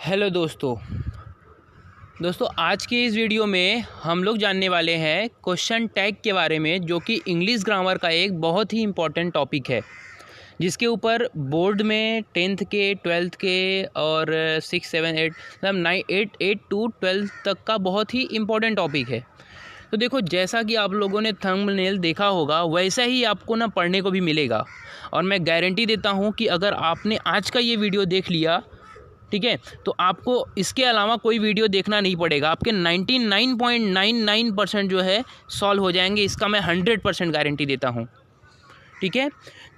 Hello दोस्तों आज के इस वीडियो में हम लोग जानने वाले हैं क्वेश्चन टैग के बारे में, जो कि इंग्लिश ग्रामर का एक बहुत ही इम्पॉर्टेंट टॉपिक है, जिसके ऊपर बोर्ड में 10th के 12th के और 6 7 8 मतलब 8 to 12 तक का बहुत ही इम्पॉर्टेंट टॉपिक है। तो देखो, जैसा कि आप लोगों ने थंबनेल देखा होगा वैसा ही आपको ना पढ़ने को भी मिलेगा। और मैं गारंटी देता हूँ कि अगर आपने आज का ये वीडियो देख लिया, ठीक है, तो आपको इसके अलावा कोई वीडियो देखना नहीं पड़ेगा। आपके 99.99% जो है सॉल्व हो जाएंगे, इसका मैं 100% गारंटी देता हूँ। ठीक है,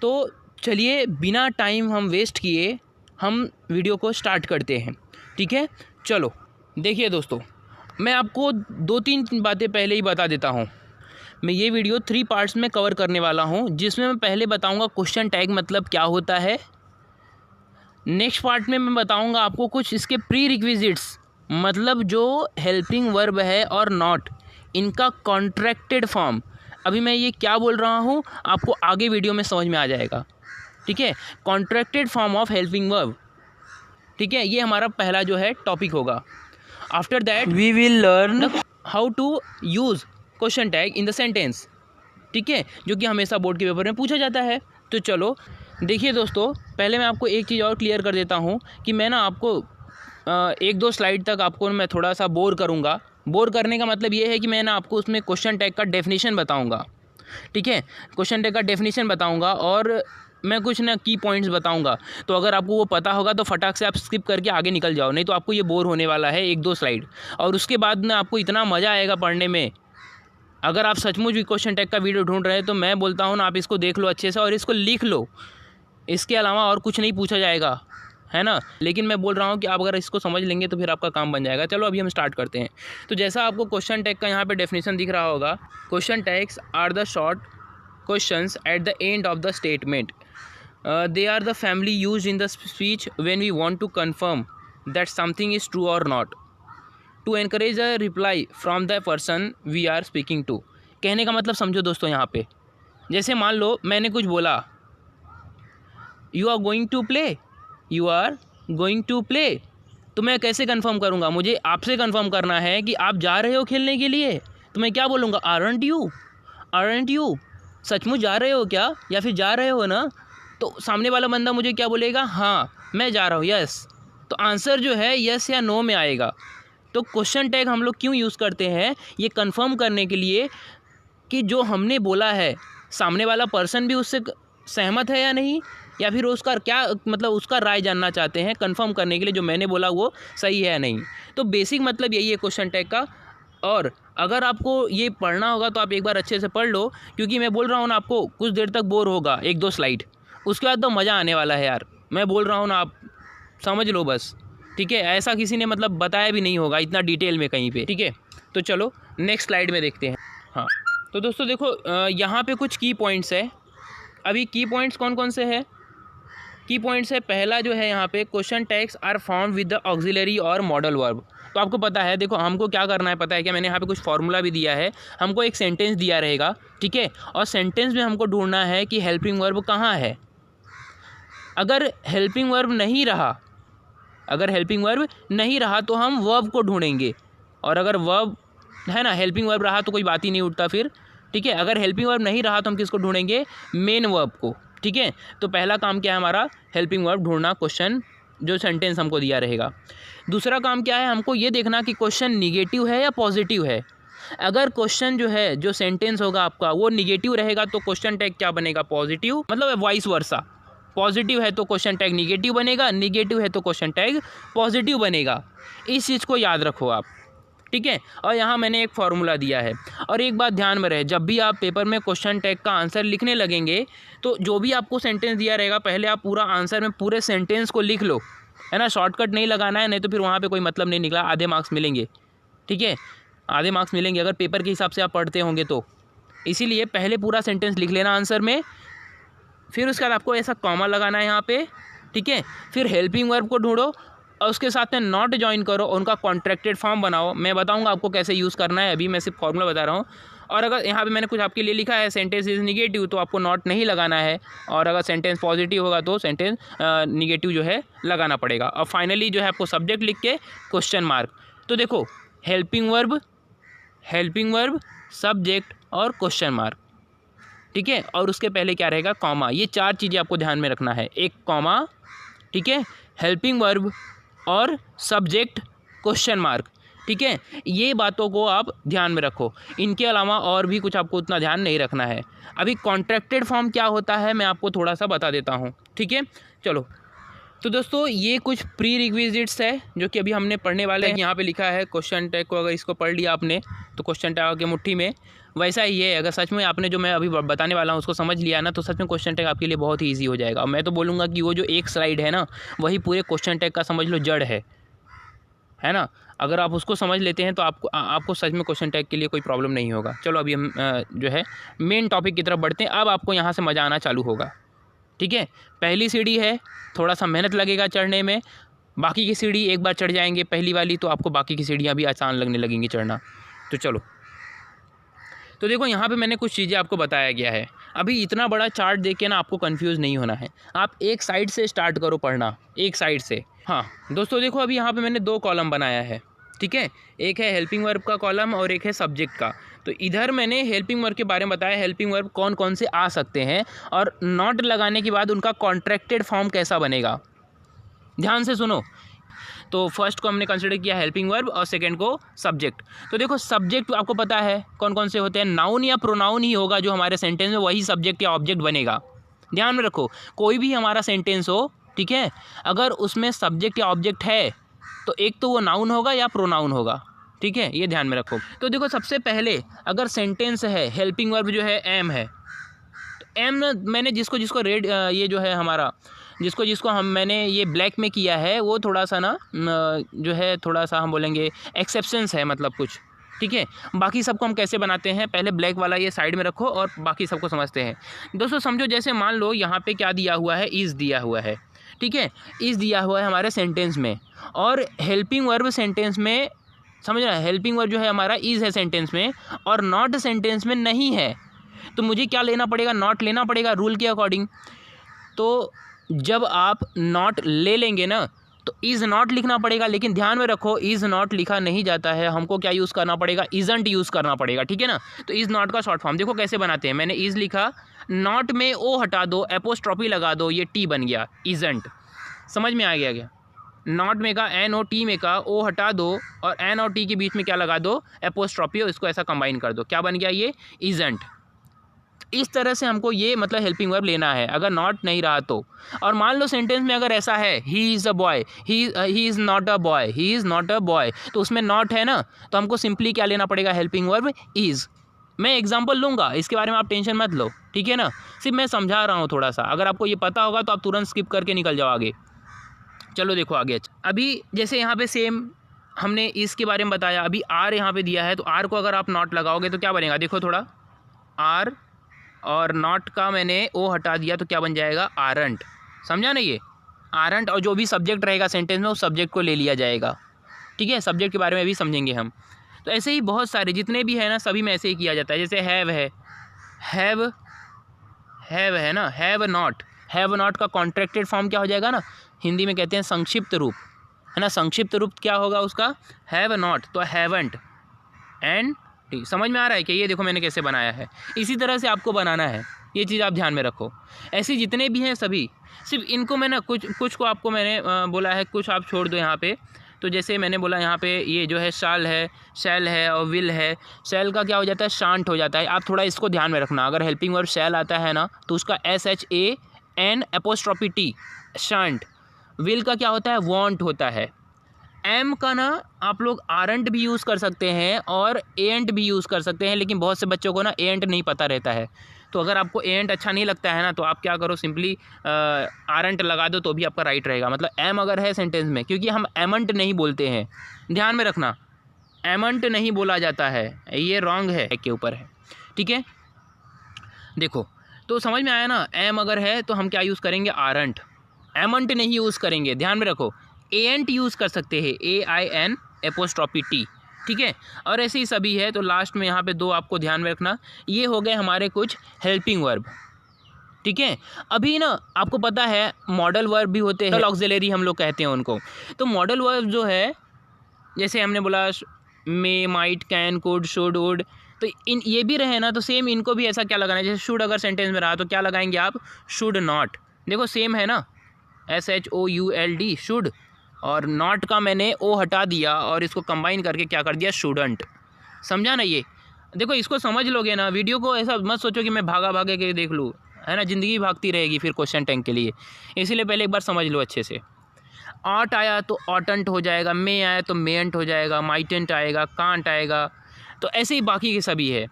तो चलिए बिना टाइम हम वेस्ट किए हम वीडियो को स्टार्ट करते हैं। ठीक है, चलो देखिए दोस्तों, मैं आपको 2-3 बातें पहले ही बता देता हूँ। मैं ये वीडियो 3 पार्ट्स में कवर करने वाला हूँ, जिसमें मैं पहले बताऊँगा क्वेश्चन टैग मतलब क्या होता है। नेक्स्ट पार्ट में मैं बताऊंगा आपको कुछ इसके प्री रिक्विजिट्स, मतलब जो हेल्पिंग वर्ब है और नॉट, इनका कॉन्ट्रैक्टेड फॉर्म। अभी मैं ये क्या बोल रहा हूँ आपको आगे वीडियो में समझ में आ जाएगा। ठीक है, contracted form of helping verb. ठीक है, ये हमारा पहला जो है टॉपिक होगा। After that we will learn how to use question tag in the sentence. ठीक है, जो कि हमेशा बोर्ड के पेपर में पूछा जाता है। तो चलो देखिए दोस्तों, पहले मैं आपको एक चीज़ और क्लियर कर देता हूँ कि मैं ना आपको 1-2 स्लाइड तक आपको मैं थोड़ा सा बोर करूँगा। बोर करने का मतलब ये है कि मैं ना आपको उसमें क्वेश्चन टैग का डेफिनेशन बताऊँगा। ठीक है, क्वेश्चन टैग का डेफिनेशन बताऊँगा और मैं कुछ ना की पॉइंट्स बताऊँगा। तो अगर आपको वो पता होगा तो फटाक से आप स्किप करके आगे निकल जाओ, नहीं तो आपको ये बोर होने वाला है 1-2 स्लाइड। और उसके बाद ना आपको इतना मज़ा आएगा पढ़ने में। अगर आप सचमुच भी क्वेश्चन टैग का वीडियो ढूंढ रहे हैं तो मैं बोलता हूँ ना, आप इसको देख लो अच्छे से और इसको लिख लो। इसके अलावा और कुछ नहीं पूछा जाएगा, है ना। लेकिन मैं बोल रहा हूँ कि आप अगर इसको समझ लेंगे तो फिर आपका काम बन जाएगा। चलो अभी हम स्टार्ट करते हैं। तो जैसा आपको क्वेश्चन टैग का यहाँ पे डेफिनेशन दिख रहा होगा, question tags are the short questions at the end of the statement. They are the family used in the speech when we want to confirm that something is true और not, to encourage a reply from the person we are speaking to. कहने का मतलब समझो दोस्तों, यहाँ पे जैसे मान लो मैंने कुछ बोला, you are going to play, you are going to play, तो मैं कैसे कंफर्म करूँगा? मुझे आपसे कंफर्म करना है कि आप जा रहे हो खेलने के लिए, तो मैं क्या बोलूँगा? आरंट यू, आरंट यू, सचमुच जा रहे हो क्या, या फिर जा रहे हो ना? तो सामने वाला बंदा मुझे क्या बोलेगा? हाँ मैं जा रहा हूँ, यस। तो आंसर जो है यस या नो में आएगा। तो क्वेश्चन टैग हम लोग क्यों यूज़ करते हैं? ये कंफर्म करने के लिए कि जो हमने बोला है सामने वाला पर्सन भी उससे सहमत है या नहीं, या फिर उसका क्या मतलब उसका राय जानना चाहते हैं, कंफर्म करने के लिए जो मैंने बोला वो सही है या नहीं। तो बेसिक मतलब यही है क्वेश्चन टैग का। और अगर आपको ये पढ़ना होगा तो आप एक बार अच्छे से पढ़ लो, क्योंकि मैं बोल रहा हूँ ना, आपको कुछ देर तक बोर होगा 1-2 स्लाइड, उसके बाद तो मज़ा आने वाला है यार। मैं बोल रहा हूँ ना, आप समझ लो बस। ठीक है, ऐसा किसी ने मतलब बताया भी नहीं होगा इतना डिटेल में कहीं पे। ठीक है, तो चलो नेक्स्ट स्लाइड में देखते हैं। हाँ, तो दोस्तों देखो, यहाँ पे कुछ की पॉइंट्स है। अभी की पॉइंट्स कौन कौन से हैं? की पॉइंट्स है, पहला जो है यहाँ पे, question tags are form with the auxiliary और मॉडल वर्ब। तो आपको पता है, देखो हमको क्या करना है पता है क्या? मैंने यहाँ पे कुछ फार्मूला भी दिया है। हमको एक सेंटेंस दिया रहेगा, ठीक है, और सेंटेंस में हमको ढूंढना है कि हेल्पिंग वर्ब कहाँ है। अगर हेल्पिंग वर्ब नहीं रहा, अगर हेल्पिंग वर्ब नहीं रहा तो हम वर्ब को ढूंढेंगे, और अगर वर्ब है ना, हेल्पिंग वर्ब रहा तो कोई बात ही नहीं उठता फिर। ठीक है, अगर हेल्पिंग वर्ब नहीं रहा तो हम किसको ढूंढेंगे? मेन वर्ब को। ठीक है, तो पहला काम क्या है हमारा? हेल्पिंग वर्ब ढूंढना, क्वेश्चन जो सेंटेंस हमको दिया रहेगा। दूसरा काम क्या है? हमको ये देखना कि क्वेश्चन निगेटिव है या पॉजिटिव है। अगर क्वेश्चन जो है, जो सेंटेंस होगा आपका वो निगेटिव रहेगा तो क्वेश्चन टैग क्या बनेगा? पॉजिटिव, मतलब वाइस वर्सा। पॉजिटिव है तो क्वेश्चन टैग निगेटिव बनेगा, निगेटिव है तो क्वेश्चन टैग पॉजिटिव बनेगा। इस चीज़ को याद रखो आप। ठीक है, और यहाँ मैंने एक फार्मूला दिया है। और एक बात ध्यान में रहे, जब भी आप पेपर में क्वेश्चन टैग का आंसर लिखने लगेंगे तो जो भी आपको सेंटेंस दिया रहेगा, पहले आप पूरा आंसर में पूरे सेंटेंस को लिख लो, है ना। शॉर्टकट नहीं लगाना है, नहीं तो फिर वहाँ पे कोई मतलब नहीं निकला, आधे मार्क्स मिलेंगे। ठीक है, आधे मार्क्स मिलेंगे अगर पेपर के हिसाब से आप पढ़ते होंगे तो। इसीलिए पहले पूरा सेंटेंस लिख लेना आंसर में, फिर उसके बाद आपको ऐसा कॉमा लगाना है यहाँ पे। ठीक है, फिर हेल्पिंग वर्ब को ढूंढो और उसके साथ में नॉट ज्वाइन करो, उनका कॉन्ट्रैक्टेड फॉर्म बनाओ। मैं बताऊंगा आपको कैसे यूज़ करना है, अभी मैं सिर्फ फॉर्मूला बता रहा हूँ। और अगर यहाँ पे मैंने कुछ आपके लिए लिखा है सेंटेंस इज निगेटिव, तो आपको नॉट नहीं लगाना है, और अगर सेंटेंस पॉजिटिव होगा तो सेंटेंस निगेटिव जो है लगाना पड़ेगा। और फाइनली जो है आपको सब्जेक्ट लिख के क्वेश्चन मार्क। तो देखो हेल्पिंग वर्ब, सब्जेक्ट और क्वेश्चन मार्क, ठीक है। और उसके पहले क्या रहेगा, कॉमा। ये 4 चीज़ें आपको ध्यान में रखना है, एक कॉमा, ठीक है, हेल्पिंग वर्ब और सब्जेक्ट, क्वेश्चन मार्क, ठीक है। ये बातों को आप ध्यान में रखो, इनके अलावा और भी कुछ आपको उतना ध्यान नहीं रखना है। अभी कॉन्ट्रैक्टेड फॉर्म क्या होता है मैं आपको थोड़ा सा बता देता हूँ, ठीक है। चलो, तो दोस्तों ये कुछ प्री रिक्विजिट्स है जो कि अभी हमने पढ़ने वाले हैं। यहाँ पे लिखा है क्वेश्चन टैग को, अगर इसको पढ़ लिया आपने तो क्वेश्चन टैग आपके मुट्ठी में, वैसा ही है। अगर सच में आपने जो मैं अभी बताने वाला हूँ उसको समझ लिया ना, तो सच में क्वेश्चन टैग आपके लिए बहुत ही ईजी हो जाएगा। और मैं तो बोलूँगा कि वो जो एक स्लाइड है ना, वही पूरे क्वेश्चन टैग का समझ लो जड़ है ना। अगर आप उसको समझ लेते हैं तो आपको सच में क्वेश्चन टैग के लिए कोई प्रॉब्लम नहीं होगा। चलो अभी हम जो है मेन टॉपिक की तरफ बढ़ते हैं। अब आपको यहाँ से मज़ा आना चालू होगा, ठीक है। पहली सीढ़ी है, थोड़ा सा मेहनत लगेगा चढ़ने में। बाकी की सीढ़ी एक बार चढ़ जाएंगे पहली वाली, तो आपको बाकी की सीढ़ियाँ भी आसान लगने लगेंगी चढ़ना। तो चलो, तो देखो यहाँ पे मैंने कुछ चीज़ें आपको बताया गया है। अभी इतना बड़ा चार्ट देख के ना आपको कंफ्यूज नहीं होना है, आप एक साइड से स्टार्ट करो पढ़ना, एक साइड से। हाँ दोस्तों देखो, अभी यहाँ पे मैंने 2 कॉलम बनाया है, ठीक है। एक है हेल्पिंग वर्ब का कॉलम और एक है सब्जेक्ट का। तो इधर मैंने हेल्पिंग वर्ब के बारे में बताया, हेल्पिंग वर्ब कौन कौन से आ सकते हैं और नॉट लगाने के बाद उनका कॉन्ट्रैक्टेड फॉर्म कैसा बनेगा। ध्यान से सुनो। तो फर्स्ट को हमने कंसिडर किया हेल्पिंग वर्ब और सेकंड को सब्जेक्ट। तो देखो सब्जेक्ट आपको पता है कौन कौन से होते हैं, नाउन या प्रोनाउन ही होगा जो हमारे सेंटेंस में, वही सब्जेक्ट या ऑब्जेक्ट बनेगा। ध्यान में रखो, कोई भी हमारा सेंटेंस हो, ठीक है, अगर उसमें सब्जेक्ट या ऑब्जेक्ट है तो एक तो वो नाउन होगा या प्रोनाउन होगा, ठीक है, ये ध्यान में रखो। तो देखो सबसे पहले अगर सेंटेंस है, हेल्पिंग वर्ब जो है एम है, तो एम मैंने जिसको जिसको रेड ये जो है हमारा जिसको मैंने ये ब्लैक में किया है, वो थोड़ा सा ना जो है थोड़ा सा हम बोलेंगे एक्सेप्शंस है, मतलब कुछ, ठीक है। बाकी सबको हम कैसे बनाते हैं, पहले ब्लैक वाला ये साइड में रखो और बाकी सबको समझते हैं। दोस्तों समझो, जैसे मान लो यहाँ पे क्या दिया हुआ है, इज़ दिया हुआ है, ठीक है, इज़ दिया हुआ है हमारे सेंटेंस में, और हेल्पिंग वर्ब सेंटेंस में, समझ रहे हैं, हेल्पिंग वर्ब जो है हमारा इज़ है सेंटेंस में और नॉट सेंटेंस में नहीं है। तो मुझे क्या लेना पड़ेगा, नॉट लेना पड़ेगा रूल के अकॉर्डिंग। तो जब आप नॉट ले लेंगे ना तो इज़ नॉट लिखना पड़ेगा, लेकिन ध्यान में रखो इज़ नॉट लिखा नहीं जाता है, हमको क्या यूज़ करना पड़ेगा, इज़ंट यूज़ करना पड़ेगा, ठीक है ना। तो इज़ नॉट का शॉर्ट फॉर्म देखो कैसे बनाते हैं, मैंने इज़ लिखा, नॉट में ओ हटा दो, एपोस्ट्रॉफी लगा दो, ये टी बन गया इज़ंट। समझ में आ गया क्या, नॉट में का एन और टी में का ओ हटा दो और एन और टी के बीच में क्या लगा दो, एपोस्ट्रॉफी, और इसको ऐसा कंबाइन कर दो, क्या बन गया ये इज़ंट। इस तरह से हमको ये मतलब हेल्पिंग वर्ब लेना है अगर नॉट नहीं रहा तो। और मान लो सेंटेंस में अगर ऐसा है, he is a boy, he is not a boy, he is not a boy, तो उसमें नॉट है ना, तो हमको सिंपली क्या लेना पड़ेगा, हेल्पिंग वर्ब इज़। मैं एग्जांपल लूँगा, इसके बारे में आप टेंशन मत लो, ठीक है ना, सिर्फ मैं समझा रहा हूँ थोड़ा सा। अगर आपको ये पता होगा तो आप तुरंत स्किप करके निकल जाओ आगे। चलो देखो आगे, अभी जैसे यहाँ पे सेम हमने इसके बारे में बताया, अभी आर यहाँ पे दिया है, तो आर को अगर आप नॉट लगाओगे तो क्या बनेगा, देखो थोड़ा, आर और नॉट का मैंने ओ हटा दिया तो क्या बन जाएगा, आरंट। समझा ना, ये आरंट, और जो भी सब्जेक्ट रहेगा सेंटेंस में उस सब्जेक्ट को ले लिया जाएगा, ठीक है। सब्जेक्ट के बारे में भी समझेंगे हम। तो ऐसे ही बहुत सारे जितने भी है ना, सभी में ऐसे ही किया जाता है। जैसे हैव है, हैव है ना, हैव नॉट का कॉन्ट्रैक्टेड फॉर्म क्या हो जाएगा ना, हिंदी में कहते हैं संक्षिप्त रूप, है ना। संक्षिप्त रूप क्या होगा उसका, हैव नॉट, तो हैवंट। एंड ठीक समझ में आ रहा है कि ये देखो मैंने कैसे बनाया है, इसी तरह से आपको बनाना है, ये चीज़ आप ध्यान में रखो। ऐसे जितने भी हैं सभी, सिर्फ इनको मैंने कुछ को आपको मैंने बोला है, कुछ आप छोड़ दो यहाँ पे। तो जैसे मैंने बोला यहाँ पे ये जो है शैल है और विल है, शैल का क्या हो जाता है, शांत हो जाता है। आप थोड़ा इसको ध्यान में रखना, अगर हेल्पिंग वर्ब शैल आता है ना तो उसका SHAN' शांत। विल का क्या होता है, वॉन्ट होता है। एम का ना आप लोग आरंट भी यूज़ कर सकते हैं और एंट भी यूज़ कर सकते हैं, लेकिन बहुत से बच्चों को ना एंट नहीं पता रहता है। तो अगर आपको एंट अच्छा नहीं लगता है ना, तो आप क्या करो, सिंपली आरंट लगा दो तो भी आपका राइट रहेगा। मतलब एम अगर है सेंटेंस में, क्योंकि हम एमंट नहीं बोलते हैं, ध्यान में रखना, एमंट नहीं बोला जाता है, ये रॉन्ग है के ऊपर है, ठीक है। देखो तो समझ में आया ना, एम अगर है तो हम क्या यूज़ करेंगे, आरंट, एमंट नहीं यूज़ करेंगे। ध्यान में रखो, एंट यूज़ कर सकते हैं, AIN', ठीक है। और ऐसे ही सभी है, तो लास्ट में यहाँ पे 2 आपको ध्यान में रखना। ये हो गए हमारे कुछ हेल्पिंग वर्ब, ठीक है। अभी ना आपको पता है मॉडल वर्ब भी होते हैं, ऑक्सिलरी हम लोग कहते हैं उनको। तो मॉडल वर्ब जो है, जैसे हमने बोला may, might, can, could, should, would, तो इन ये भी रहे ना, तो सेम इनको भी ऐसा क्या लगाना है, जैसे शुड अगर सेंटेंस में रहा तो क्या लगाएंगे आप, शुड नॉट। देखो सेम है ना, SHOULD शुड, और नॉट का मैंने ओ हटा दिया और इसको कंबाइन करके क्या कर दिया, शुडंट। समझा ना ये? देखो इसको समझ लोगे ना, वीडियो को ऐसा मत सोचो कि मैं भागे के देख लूँ, है ना, ज़िंदगी भागती रहेगी फिर क्वेश्चन टैंक के लिए, इसीलिए पहले एक बार समझ लो अच्छे से। ऑट आया तो ऑटंट हो जाएगा, मे आया तो मेंट हो जाएगा, माइटेंट आएगा, कांट आएगा, तो ऐसे ही बाकी के सभी है,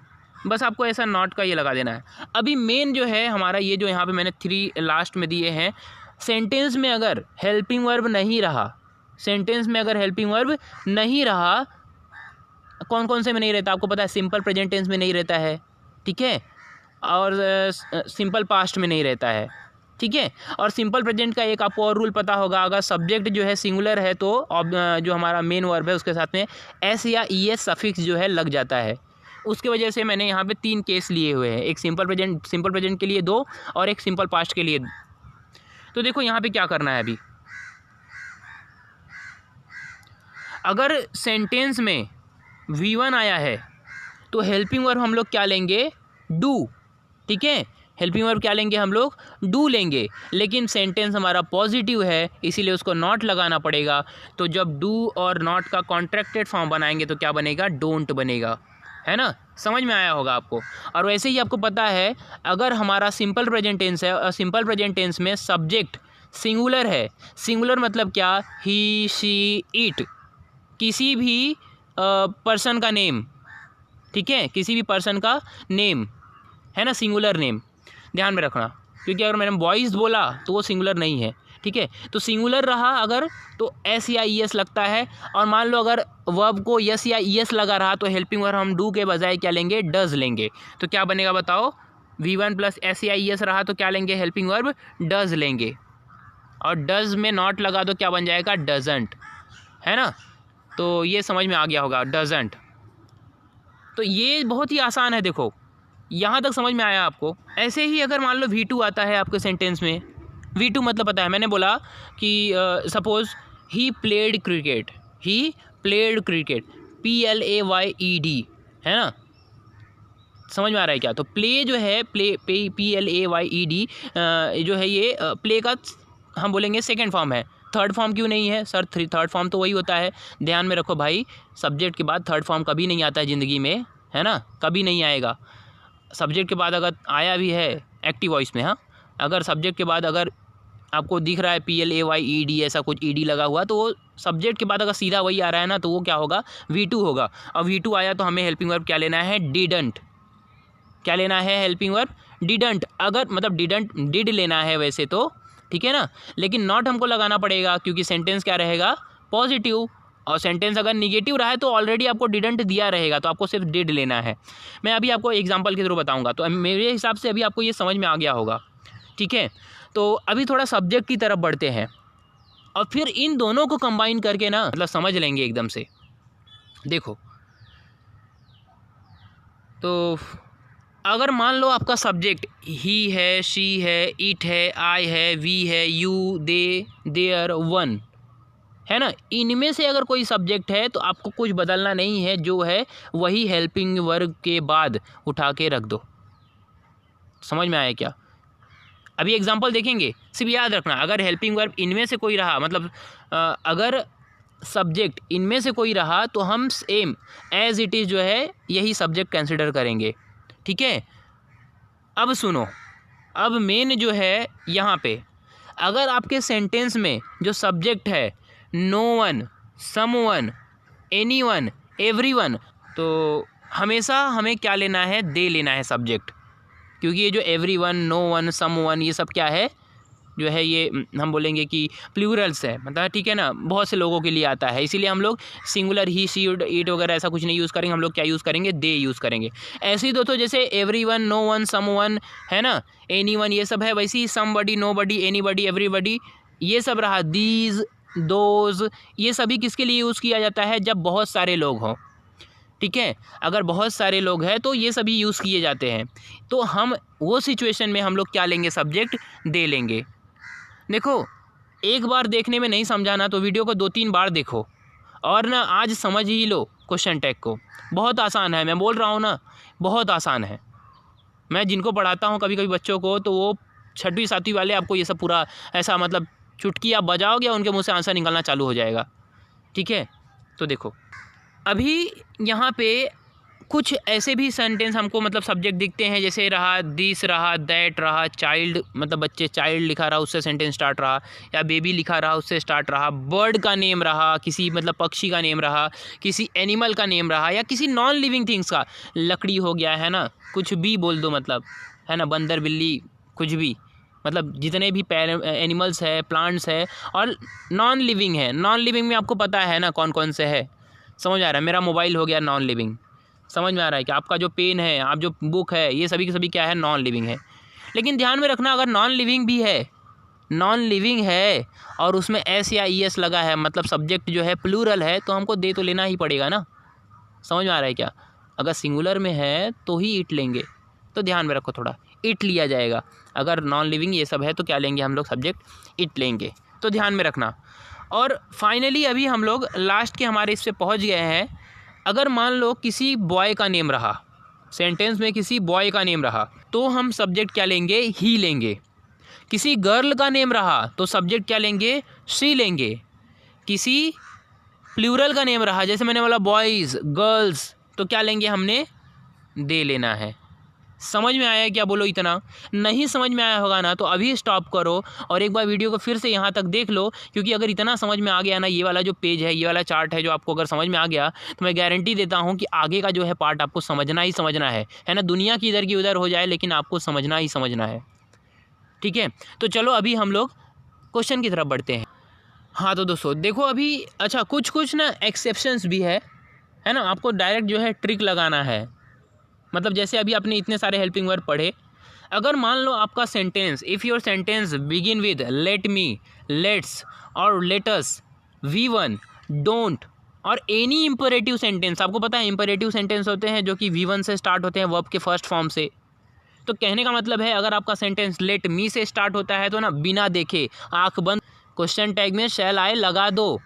बस आपको ऐसा नॉट का ये लगा देना है। अभी मेन जो है हमारा ये जो यहाँ पे मैंने 3 लास्ट में दिए हैं, सेंटेंस में अगर हेल्पिंग वर्ब नहीं रहा, सेंटेंस में अगर हेल्पिंग वर्ब नहीं रहा, कौन कौन से में नहीं रहता आपको पता है, सिंपल प्रेजेंट टेंस में नहीं रहता है, ठीक है, और सिंपल पास्ट में नहीं रहता है, ठीक है। और सिंपल प्रेजेंट का एक आपको और रूल पता होगा, अगर सब्जेक्ट जो है सिंगुलर है तो जो हमारा मेन वर्ब है उसके साथ में एस या ES सफिक्स जो है लग जाता है। उसकी वजह से मैंने यहाँ पे 3 केस लिए हुए हैं, एक सिंपल प्रेजेंट के लिए 2 और एक सिंपल पास्ट के लिए। तो देखो यहाँ पे क्या करना है अभी, अगर सेंटेंस में V1 आया है तो हेल्पिंग वर्ब हम लोग क्या लेंगे, डू, ठीक है, हेल्पिंग वर्ब क्या लेंगे हम लोग, डू लेंगे। लेकिन सेंटेंस हमारा पॉजिटिव है इसीलिए उसको नॉट लगाना पड़ेगा, तो जब डू और नॉट का कॉन्ट्रैक्टेड फॉर्म बनाएंगे तो क्या बनेगा, डोंट बनेगा, है ना, समझ में आया होगा आपको। और वैसे ही आपको पता है अगर हमारा सिंपल प्रेजेंट टेंस है और सिंपल प्रेजेंट टेंस में सब्जेक्ट सिंगुलर है, सिंगुलर मतलब क्या, ही, शी, इट, किसी भी पर्सन का नेम, ठीक है, किसी भी पर्सन का नेम है ना, सिंगुलर नेम, ध्यान में रखना, क्योंकि अगर मैंने बॉयज़ बोला तो वो सिंगुलर नहीं है, ठीक है। तो सिंगुलर रहा अगर तो S या ES लगता है, और मान लो अगर वर्ब को यस या ES लगा रहा तो हेल्पिंग वर्ब हम डू के बजाय क्या लेंगे, डज लेंगे। तो क्या बनेगा बताओ, V1 प्लस S या ES रहा तो क्या लेंगे, हेल्पिंग वर्ब डज लेंगे, और डज में नॉट लगा तो क्या बन जाएगा, डजंट, है ना। तो ये समझ में आ गया होगा, डजंट। तो ये बहुत ही आसान है, देखो यहाँ तक समझ में आया आपको। ऐसे ही अगर मान लो V2 आता है आपके सेंटेंस में, V2 मतलब पता है, मैंने बोला कि suppose he played cricket, he played cricket, PLAYED, है ना, समझ में आ रहा है क्या। तो प्ले जो है, प्ले PLAYED जो है ये प्ले का हम बोलेंगे सेकेंड फॉर्म है, थर्ड फॉर्म क्यों नहीं है सर, थर्ड फॉर्म तो वही होता है। ध्यान में रखो भाई, सब्जेक्ट के बाद थर्ड फॉर्म कभी नहीं आता है ज़िंदगी में, है ना, कभी नहीं आएगा। सब्जेक्ट के बाद अगर आया भी है एक्टिव वॉइस में, हाँ, अगर सब्जेक्ट के बाद अगर आपको दिख रहा है PLAYED ऐसा कुछ ED लगा हुआ, तो वो सब्जेक्ट के बाद अगर सीधा वही आ रहा है ना, तो वो क्या होगा, V2 होगा। और V2 आया तो हमें हेल्पिंग वर्ब क्या लेना है, डिडंट, क्या लेना है, हेल्पिंग वर्ब डिडंट। अगर मतलब डिड लेना है वैसे तो, ठीक है ना, लेकिन नॉट हमको लगाना पड़ेगा क्योंकि सेंटेंस क्या रहेगा, पॉजिटिव, और सेंटेंस अगर निगेटिव रहा है तो ऑलरेडी आपको डिडंट दिया रहेगा, तो आपको सिर्फ डिड लेना है। मैं अभी आपको एग्जांपल के थ्रू बताऊंगा, तो मेरे हिसाब से अभी आपको ये समझ में आ गया होगा, ठीक है। तो अभी थोड़ा सब्जेक्ट की तरफ बढ़ते हैं और फिर इन दोनों को कंबाइन करके ना मतलब समझ लेंगे एकदम से। देखो तो अगर मान लो आपका सब्जेक्ट ही है, शी है, इट है, आई है, वी है, यू, दे, देयर, वन, है ना, इनमें से अगर कोई सब्जेक्ट है तो आपको कुछ बदलना नहीं है, जो है वही हेल्पिंग वर्ब के बाद उठा के रख दो। समझ में आया क्या। अभी एग्जांपल देखेंगे, सिर्फ याद रखना, अगर हेल्पिंग वर्ब इनमें से कोई रहा, मतलब अगर सब्जेक्ट इनमें से कोई रहा तो हम सेम एज इट इज़ जो है यही सब्जेक्ट कंसिडर करेंगे, ठीक है। अब सुनो, अब मेन जो है यहाँ पे, अगर आपके सेंटेंस में जो सब्जेक्ट है no one, someone, anyone, everyone, तो हमेशा हमें क्या लेना है, दे लेना है सब्जेक्ट, क्योंकि ये जो एवरीवन, नो वन, समवन, ये सब क्या है, जो है ये हम बोलेंगे कि प्लूरल्स है, मतलब ठीक है ना, बहुत से लोगों के लिए आता है, इसीलिए हम लोग सिंगुलर ही, शी, इट वगैरह ऐसा कुछ नहीं यूज़ करेंगे, हम लोग क्या यूज़ करेंगे, दे यूज़ करेंगे। ऐसे ही दोस्तों जैसे एवरीवन, नो वन, समवन, है ना, एनीवन, ये सब है, वैसे ही समबडी, नोबडी, एनीबडी, एवरीबडी, ये सब रहा, दीज, दोज, ये सभी किसके लिए यूज़ किया जाता है, जब बहुत सारे लोग हों, ठीक है। अगर बहुत सारे लोग हैं तो ये सभी यूज़ किए जाते हैं। तो हम वो सिचुएशन में हम लोग क्या लेंगे, सब्जेक्ट दे लेंगे। देखो, एक बार देखने में नहीं समझा ना तो वीडियो को 2-3 बार देखो और ना आज समझ ही लो क्वेश्चन टैग को। बहुत आसान है, मैं बोल रहा हूँ ना, बहुत आसान है। मैं जिनको पढ़ाता हूँ कभी कभी बच्चों को, तो वो 6वीं 7वीं वाले आपको ये सब पूरा ऐसा मतलब चुटकी आप बजाओगे उनके मुँह से आंसर निकलना चालू हो जाएगा। ठीक है, तो देखो अभी यहाँ पे कुछ ऐसे भी सेंटेंस हमको मतलब सब्जेक्ट दिखते हैं, जैसे रहा दिस, रहा दैट, रहा चाइल्ड, मतलब बच्चे चाइल्ड लिखा रहा उससे सेंटेंस स्टार्ट रहा, या बेबी लिखा रहा उससे स्टार्ट रहा, बर्ड का नेम रहा, किसी मतलब पक्षी का नेम रहा, किसी एनिमल का नेम रहा, या किसी नॉन लिविंग थिंग्स का, लकड़ी हो गया है ना, कुछ भी बोल दो मतलब, है ना, बंदर, बिल्ली, कुछ भी, मतलब जितने भी एनिमल्स है, प्लांट्स है और नॉन लिविंग है। नॉन लिविंग में आपको पता है ना कौन कौन से है, समझ आ रहा है। मेरा मोबाइल हो गया नॉन लिविंग, समझ में आ रहा है कि आपका जो पेन है, आप जो बुक है, ये सभी के सभी क्या है, नॉन लिविंग है। लेकिन ध्यान में रखना, अगर नॉन लिविंग भी है, नॉन लिविंग है और उसमें एस या ई एस लगा है, मतलब सब्जेक्ट जो है प्लूरल है, तो हमको दे तो लेना ही पड़ेगा ना। समझ में आ रहा है क्या? अगर सिंगुलर में है तो ही इट लेंगे, तो ध्यान में रखो थोड़ा, इट लिया जाएगा। अगर नॉन लिविंग ये सब है तो क्या लेंगे हम लोग, सब्जेक्ट इट लेंगे, तो ध्यान में रखना। और फाइनली अभी हम लोग लास्ट के हमारे इस पे पहुँच गए हैं। अगर मान लो किसी बॉय का नेम रहा, सेंटेंस में किसी बॉय का नेम रहा, तो हम सब्जेक्ट क्या लेंगे, ही लेंगे। किसी गर्ल का नेम रहा तो सब्जेक्ट क्या लेंगे, शी लेंगे। किसी प्लूरल का नेम रहा, जैसे मैंने बोला बॉयज़, गर्ल्स, तो क्या लेंगे हमने, दे लेना है। समझ में आया क्या? बोलो। इतना नहीं समझ में आया होगा ना तो अभी स्टॉप करो और एक बार वीडियो को फिर से यहाँ तक देख लो, क्योंकि अगर इतना समझ में आ गया ना, ये वाला जो पेज है, ये वाला चार्ट है, जो आपको अगर समझ में आ गया तो मैं गारंटी देता हूँ कि आगे का जो है पार्ट आपको समझना ही समझना है ना। दुनिया की इधर की उधर हो जाए लेकिन आपको समझना ही समझना है। ठीक है, तो चलो अभी हम लोग क्वेश्चन की तरफ बढ़ते हैं। हाँ तो दोस्तों देखो अभी, अच्छा कुछ ना एक्सेप्शंस भी है ना। आपको डायरेक्ट जो है ट्रिक लगाना है, मतलब जैसे अभी आपने इतने सारे हेल्पिंग वर्ब पढ़े। अगर मान लो आपका sentence, if your sentence begin with let me, let's और लेटस, वी वन, डोंट और एनी इंपरेटिव सेंटेंस, आपको पता है इंपरेटिव सेंटेंस होते हैं जो कि वी वन से स्टार्ट होते हैं, वर्ब के फर्स्ट फॉर्म से। तो कहने का मतलब है अगर आपका सेंटेंस लेट मी से स्टार्ट होता है तो ना बिना देखे, आँख बंद, क्वेश्चन टैग में शैल आए लगा दो।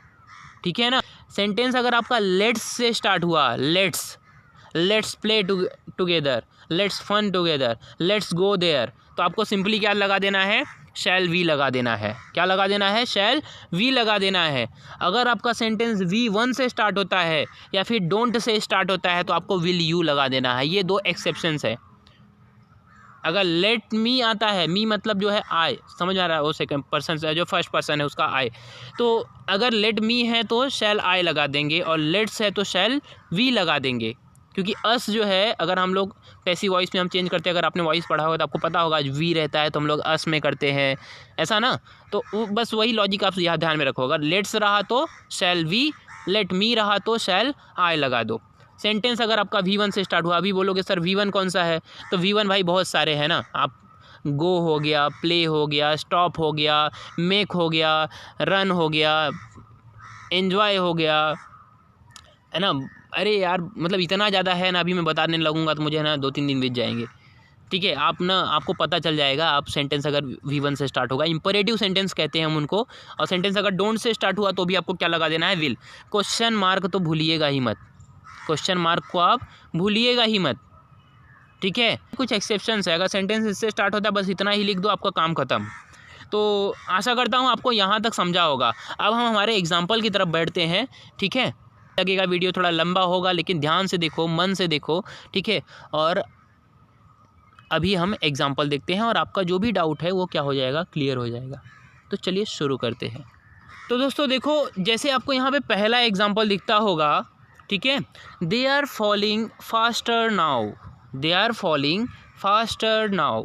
ठीक है ना। सेंटेंस अगर आपका लेट्स से स्टार्ट हुआ, let's play together, let's fun together, let's go there, तो आपको सिंपली क्या लगा देना है, शैल वी लगा देना है। क्या लगा देना है, शैल वी लगा देना है। अगर आपका सेंटेंस वी वन से स्टार्ट होता है या फिर डोंट से स्टार्ट होता है तो आपको विल यू लगा देना है। ये 2 एक्सेप्शंस है। अगर लेट मी आता है, मी मतलब जो है आई, समझ आ रहा है, वो सेकंड पर्सन से जो फर्स्ट पर्सन है उसका आई, तो अगर लेट मी है तो शैल आई लगा देंगे और लेट्स है तो शैल वी लगा देंगे। क्योंकि अस जो है, अगर हम लोग पैसिव वॉइस में हम चेंज करते हैं, अगर आपने वॉइस पढ़ा होगा तो आपको पता होगा वी रहता है तो हम लोग अस में करते हैं, ऐसा ना। तो बस वही लॉजिक आप यहाँ ध्यान में रखो। अगर लेट्स रहा तो शैल वी, लेट मी रहा तो शैल आई लगा दो। सेंटेंस अगर आपका V1 से स्टार्ट हुआ, अभी बोलोगे सर V1 कौन सा है, तो V1 भाई बहुत सारे हैं ना। आप गो हो गया, प्ले हो गया, स्टॉप हो गया, मेक हो गया, रन हो गया, एन्जॉय हो गया, है ना। अरे यार मतलब इतना ज़्यादा है ना, अभी मैं बताने लगूंगा तो मुझे ना 2-3 दिन बीत जाएंगे। ठीक है, आप ना, आपको पता चल जाएगा। आप सेंटेंस अगर V1 से स्टार्ट होगा, इंपरेटिव सेंटेंस कहते हैं हम उनको, और सेंटेंस अगर डोंट से स्टार्ट हुआ तो भी आपको क्या लगा देना है, विल। क्वेश्चन मार्क तो भूलिएगा ही मत, क्वेश्चन मार्क को आप भूलिएगा ही मत। ठीक है, कुछ एक्सेप्शंस है, अगर सेंटेंस इससे स्टार्ट होता है बस इतना ही लिख दो, आपका काम खत्म। तो आशा करता हूँ आपको यहाँ तक समझा होगा। अब हम हमारे एग्जाम्पल की तरफ बैठते हैं। ठीक है, लगेगा वीडियो थोड़ा लंबा होगा लेकिन ध्यान से देखो, मन से देखो। ठीक है, और अभी हम एग्जाम्पल देखते हैं और आपका जो भी डाउट है वो क्या हो जाएगा, क्लियर हो जाएगा। तो चलिए शुरू करते हैं। तो दोस्तों देखो, जैसे आपको यहाँ पे पहला एग्जाम्पल दिखता होगा, ठीक है, they are falling faster now, they are falling faster now.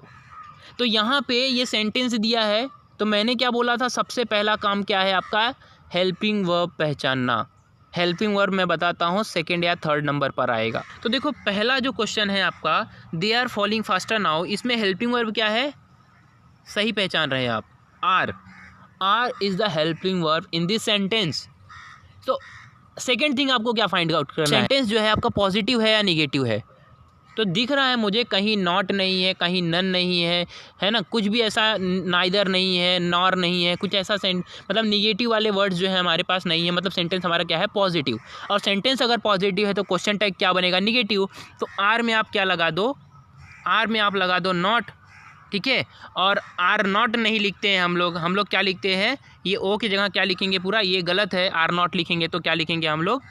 तो यहाँ पे ये सेंटेंस दिया है, तो मैंने क्या बोला था, सबसे पहला काम क्या है आपका, हेल्पिंग वर्ब पहचानना। हेल्पिंग वर्ब मैं बताता हूँ, सेकंड या थर्ड नंबर पर आएगा। तो देखो पहला जो क्वेश्चन है आपका, they are falling faster now, इसमें हेल्पिंग वर्ब क्या है, सही पहचान रहे हैं आप, are is the helping verb in this sentence. तो सेकेंड थिंग आपको क्या फाइंड आउट करना है, सेंटेंस जो है आपका पॉजिटिव है या निगेटिव है। तो दिख रहा है मुझे कहीं नॉट नहीं है, कहीं नन नहीं है ना, कुछ भी ऐसा नाइदर नहीं है, नॉर नहीं है, कुछ ऐसा मतलब निगेटिव वाले वर्ड्स जो है हमारे पास नहीं है, मतलब सेंटेंस हमारा क्या है, पॉजिटिव। और सेंटेंस अगर पॉजिटिव है तो क्वेश्चन टैग क्या बनेगा, निगेटिव। तो आर में आप क्या लगा दो, आर में आप लगा दो नॉट, ठीक है। और आर नॉट नहीं लिखते हैं हम लोग क्या लिखते हैं, ये ओ की जगह क्या लिखेंगे, पूरा ये गलत है, आर नॉट लिखेंगे तो क्या लिखेंगे हम लोग,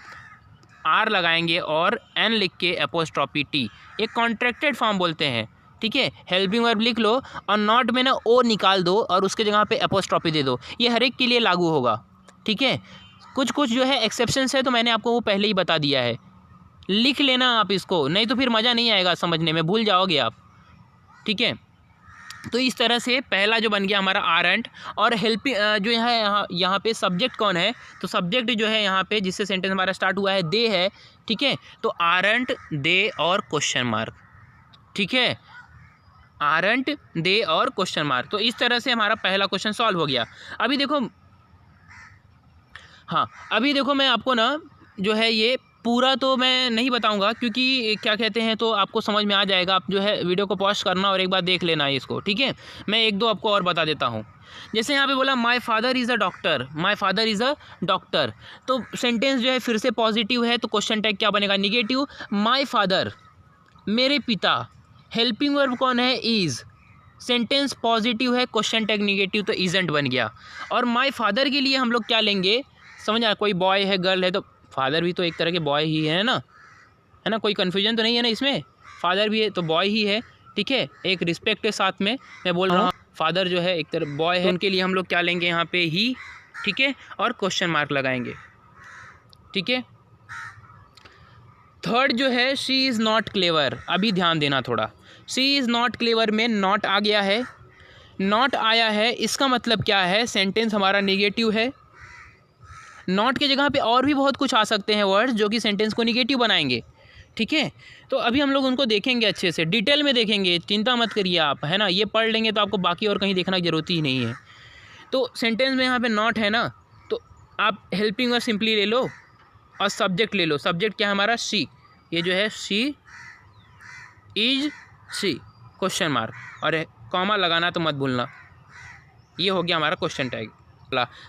आर लगाएंगे और एन लिख के एपोस्ट्रॉफी टी, एक कॉन्ट्रैक्टेड फॉर्म बोलते हैं, ठीक है। हेल्पिंग वर्ब लिख लो और नॉट में ना ओ निकाल दो और उसके जगह पे एपोस्ट्रॉफी दे दो, ये हर एक के लिए लागू होगा, ठीक है। कुछ जो है एक्सेप्शंस है तो मैंने आपको वो पहले ही बता दिया है, लिख लेना आप इसको, नहीं तो फिर मज़ा नहीं आएगा समझने में, भूल जाओगे आप, ठीक है। तो इस तरह से पहला जो बन गया हमारा आरंट। और हेल्पिंग जो यहाँ पे सब्जेक्ट कौन है, तो सब्जेक्ट जो है यहाँ पे जिससे सेंटेंस हमारा स्टार्ट हुआ है दे है, ठीक है। तो आरंट दे और क्वेश्चन मार्क, ठीक है, आरंट दे और क्वेश्चन मार्क। तो इस तरह से हमारा पहला क्वेश्चन सॉल्व हो गया। अभी देखो, हाँ अभी देखो मैं आपको ना जो है ये पूरा तो मैं नहीं बताऊंगा क्योंकि क्या कहते हैं, तो आपको समझ में आ जाएगा, आप जो है वीडियो को पॉज करना और एक बार देख लेना है इसको, ठीक है। मैं एक दो आपको और बता देता हूँ। जैसे यहाँ पे बोला my father is a doctor, my father is a doctor, तो सेंटेंस जो है फिर से पॉजिटिव है तो क्वेश्चन टैग क्या बनेगा, निगेटिव। माय फादर मेरे पिता, हेल्पिंग वर्ब कौन है, इज़, सेंटेंस पॉजिटिव है, क्वेश्चन टैग निगेटिव तो इज़ंट बन गया। और माय फादर के लिए हम लोग क्या लेंगे, समझ आया, कोई बॉय है गर्ल है तो फादर भी तो एक तरह के बॉय ही है ना, कोई कन्फ्यूजन तो नहीं है ना इसमें, फादर भी है तो बॉय ही है, ठीक है। एक रिस्पेक्ट के साथ में मैं बोल रहा हूँ, फादर जो है एक तरह बॉय है, उनके लिए हम लोग क्या लेंगे यहाँ पे ही, ठीक है, और क्वेश्चन मार्क लगाएंगे, ठीक है। थर्ड जो है शी इज़ नॉट क्लेवर, अभी ध्यान देना थोड़ा, शी इज़ नॉट क्लेवर में नॉट आ गया है, नॉट आया है, इसका मतलब क्या है, सेंटेंस हमारा निगेटिव है। नॉट की जगह पे और भी बहुत कुछ आ सकते हैं वर्ड्स जो कि सेंटेंस को निगेटिव बनाएंगे, ठीक है। तो अभी हम लोग उनको देखेंगे, अच्छे से डिटेल में देखेंगे, चिंता मत करिए आप, है ना, ये पढ़ लेंगे तो आपको बाकी और कहीं देखना की ज़रूरत ही नहीं है। तो सेंटेंस में यहाँ पे नॉट है ना, तो आप हेल्पिंग वर्ब सिंपली ले लो और सब्जेक्ट ले लो। सब्जेक्ट क्या है हमारा, शी, ये जो है she is she, question mark, और कॉमा लगाना तो मत भूलना। ये हो गया हमारा क्वेश्चन टैग।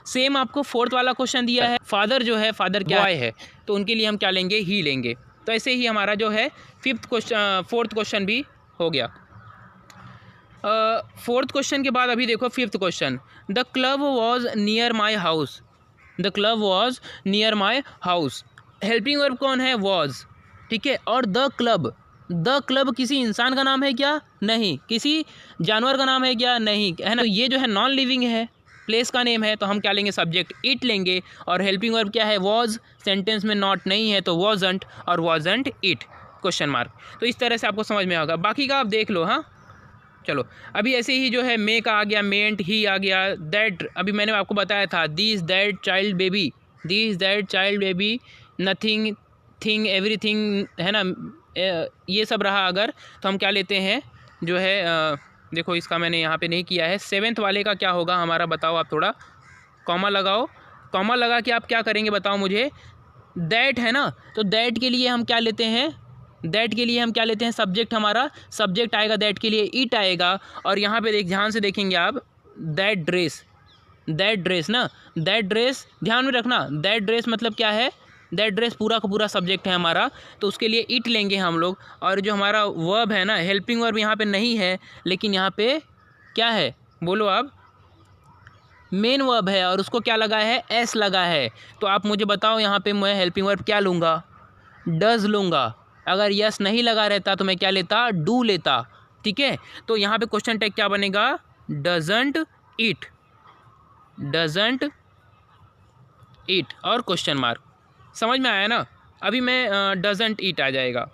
सेम आपको फोर्थ वाला क्वेश्चन दिया है, फादर जो है, फादर क्या है, तो उनके लिए हम क्या लेंगे, ही लेंगे। तो ऐसे ही हमारा जो है फोर्थ क्वेश्चन भी हो गया। फोर्थ क्वेश्चन के बाद अभी देखो fifth question, the club was near my house, the club was near my house, helping verb कौन है, वॉज, ठीक है। और द क्लब किसी इंसान का नाम है क्या, नहीं। किसी जानवर का नाम है क्या, नहीं, है ना। तो ये जो है नॉन लिविंग है, प्लेस का नेम है, तो हम क्या लेंगे, सब्जेक्ट इट लेंगे। और हेल्पिंग वर्ब क्या है, वॉज, सेंटेंस में नॉट नहीं है तो वॉजंट, और वॉजंट इट, क्वेश्चन मार्क। तो इस तरह से आपको समझ में आएगा, बाकी का आप देख लो। हाँ चलो, अभी ऐसे ही जो है मे का आ गया, मेंट, ही आ गया, दैट अभी मैंने आपको बताया था, this that child baby, this that child baby, nothing, thing, everything, है ना, ये सब रहा अगर, तो हम क्या लेते हैं जो है, देखो इसका मैंने यहाँ पे नहीं किया है। सेवेंथ वाले का क्या होगा हमारा, बताओ आप, थोड़ा कॉमा लगाओ, कॉमा लगा के आप क्या करेंगे बताओ मुझे, दैट है ना, तो दैट के लिए हम क्या लेते हैं, दैट के लिए हम क्या लेते हैं, सब्जेक्ट, हमारा सब्जेक्ट आएगा, दैट के लिए इट आएगा। और यहाँ पे ध्यान से देखेंगे आप, दैट ड्रेस ना, दैट ड्रेस ध्यान में रखना, दैट ड्रेस मतलब क्या है, दैट ड्रेस पूरा का पूरा सब्जेक्ट है हमारा, तो उसके लिए इट लेंगे हम लोग। और जो हमारा वर्ब है ना, हेल्पिंग वर्ब यहाँ पे नहीं है, लेकिन यहाँ पे क्या है, बोलो आप, मेन वर्ब है और उसको क्या लगा है, एस लगा है। तो आप मुझे बताओ यहाँ पे मैं हेल्पिंग वर्ब क्या लूँगा, डज लूँगा। अगर यस नहीं लगा रहता तो मैं क्या लेता, डू लेता, ठीक है। तो यहाँ पे क्वेश्चन टैग क्या बनेगा, डजंट इट, डजंट इट और क्वेश्चन मार्क। समझ में आया ना। अभी मैं डजंट ईट आ जाएगा,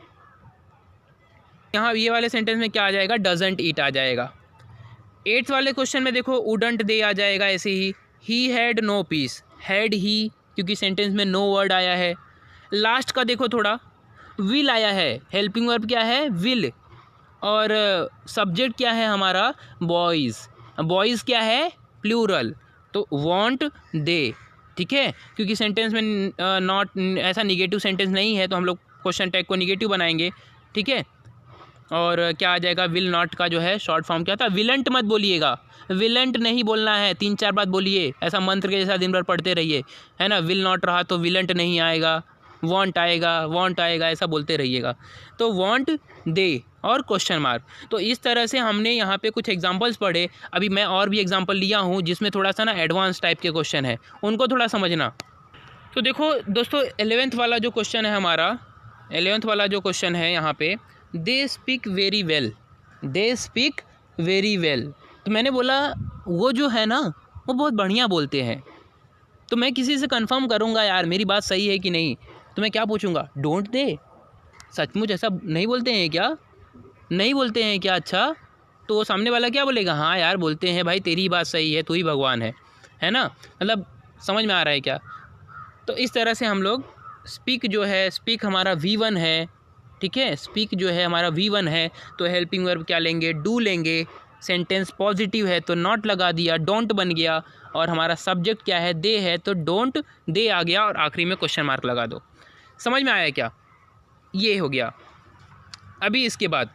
यहाँ ये वाले सेंटेंस में क्या आ जाएगा, डजंट ईट आ जाएगा। एट्थ वाले क्वेश्चन में देखो वुडंट दे आ जाएगा, ऐसे ही had no peace, had he, क्योंकि सेंटेंस में नो वर्ड आया है। लास्ट का देखो थोड़ा, विल आया है, हेल्पिंग वर्ब क्या है, विल, और सब्जेक्ट क्या है हमारा, बॉयज़, बॉयज़ क्या है, प्लूरल, तो वॉन्ट दे, ठीक है, क्योंकि सेंटेंस में नॉट ऐसा निगेटिव सेंटेंस नहीं है तो हम लोग क्वेश्चन टैग को निगेटिव बनाएंगे। ठीक है, और क्या आ जाएगा, विल नॉट का जो है शॉर्ट फॉर्म क्या था, विलेंट मत बोलिएगा, विलेंट नहीं बोलना है, 3-4 बात बोलिए, ऐसा मंत्र के जैसा दिन भर पढ़ते रहिए, है ना। विल नॉट रहा तो विलेंट नहीं आएगा, वॉन्ट आएगा, वॉन्ट आएगा, ऐसा बोलते रहिएगा। तो वॉन्ट, दे और क्वेश्चन मार्क। तो इस तरह से हमने यहाँ पे कुछ एग्जांपल्स पढ़े। अभी मैं और भी एग्जांपल लिया हूँ जिसमें थोड़ा सा ना एडवांस टाइप के क्वेश्चन है, उनको थोड़ा समझना। तो देखो दोस्तों, 11th वाला जो क्वेश्चन है हमारा, 11th वाला जो क्वेश्चन है यहाँ पे, they speak very well, they speak very well. तो मैंने बोला वो जो है ना वो बहुत बढ़िया बोलते हैं। तो मैं किसी से कंफर्म करूँगा यार मेरी बात सही है कि नहीं, तो मैं क्या पूछूंगा, डोंट दे, सचमुच ऐसा नहीं बोलते हैं क्या, नहीं बोलते हैं क्या? अच्छा, तो वो सामने वाला क्या बोलेगा, हाँ यार बोलते हैं भाई, तेरी बात सही है, तू ही भगवान है ना। मतलब समझ में आ रहा है क्या? तो इस तरह से हम लोग स्पीक जो है, स्पीक हमारा V1 है, ठीक है, स्पीक जो है हमारा V1 है, तो हेल्पिंग वर्ब क्या लेंगे, डू लेंगे। सेंटेंस पॉजिटिव है तो नॉट लगा दिया, डोंट बन गया, और हमारा सब्जेक्ट क्या है, दे है, तो डोंट दे आ गया, और आखिरी में क्वेश्चन मार्क लगा दो। समझ में आया क्या? ये हो गया। अभी इसके बाद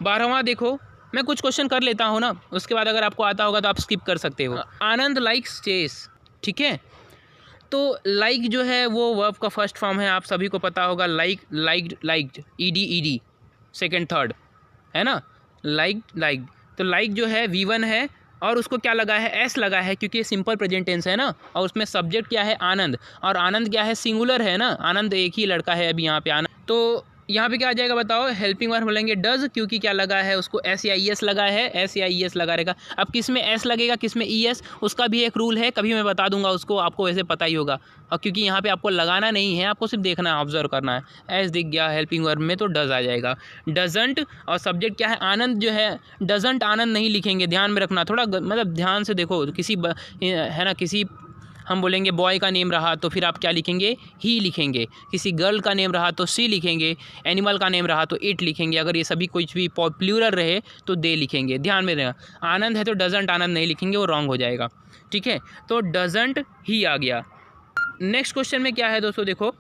12वां देखो, मैं कुछ क्वेश्चन कर लेता हूँ ना, उसके बाद अगर आपको आता होगा तो आप स्किप कर सकते हो। आनंद लाइक्स चेस, ठीक है, तो लाइक जो है वो वर्ब का फर्स्ट फॉर्म है, आप सभी को पता होगा, like, liked, liked, ED second third, है ना, लाइक। तो लाइक जो है V1 है, और उसको क्या लगा है, एस लगा है, क्योंकि सिंपल प्रेजेंट टेंस है ना, और उसमें सब्जेक्ट क्या है, आनंद, और आनंद क्या है, सिंगुलर है ना, आनंद एक ही लड़का है अभी यहाँ पे आनंद। तो यहाँ पे क्या आ जाएगा बताओ, हेल्पिंग वर्ब बोलेंगे डज, क्योंकि क्या लगा है उसको, एस या ई एस लगा है, एस या ई एस लगा रहेगा। अब किस में एस लगेगा, किस में ई एस, उसका भी एक रूल है, कभी मैं बता दूंगा उसको, आपको वैसे पता ही होगा। और क्योंकि यहाँ पे आपको लगाना नहीं है, आपको सिर्फ देखना है, ऑब्जर्व करना है। एस दिख गया हेल्पिंग वर्ब में तो डज आ जाएगा। डजंट, और सब्जेक्ट क्या है, आनंद जो है, डजंट आनंद नहीं लिखेंगे, ध्यान में रखना, थोड़ा मतलब ध्यान से देखो। किसी है ना, किसी हम बोलेंगे बॉय का नेम रहा तो फिर आप क्या लिखेंगे, ही लिखेंगे। किसी गर्ल का नेम रहा तो सी लिखेंगे। एनिमल का नेम रहा तो इट लिखेंगे। अगर ये सभी कुछ भी प्लूरल रहे तो दे लिखेंगे, ध्यान में रहना। आनंद है तो डजंट आनंद नहीं लिखेंगे, वो रॉन्ग हो जाएगा, ठीक है। तो डजंट ही आ गया। नेक्स्ट क्वेश्चन में क्या है दोस्तों, देखो,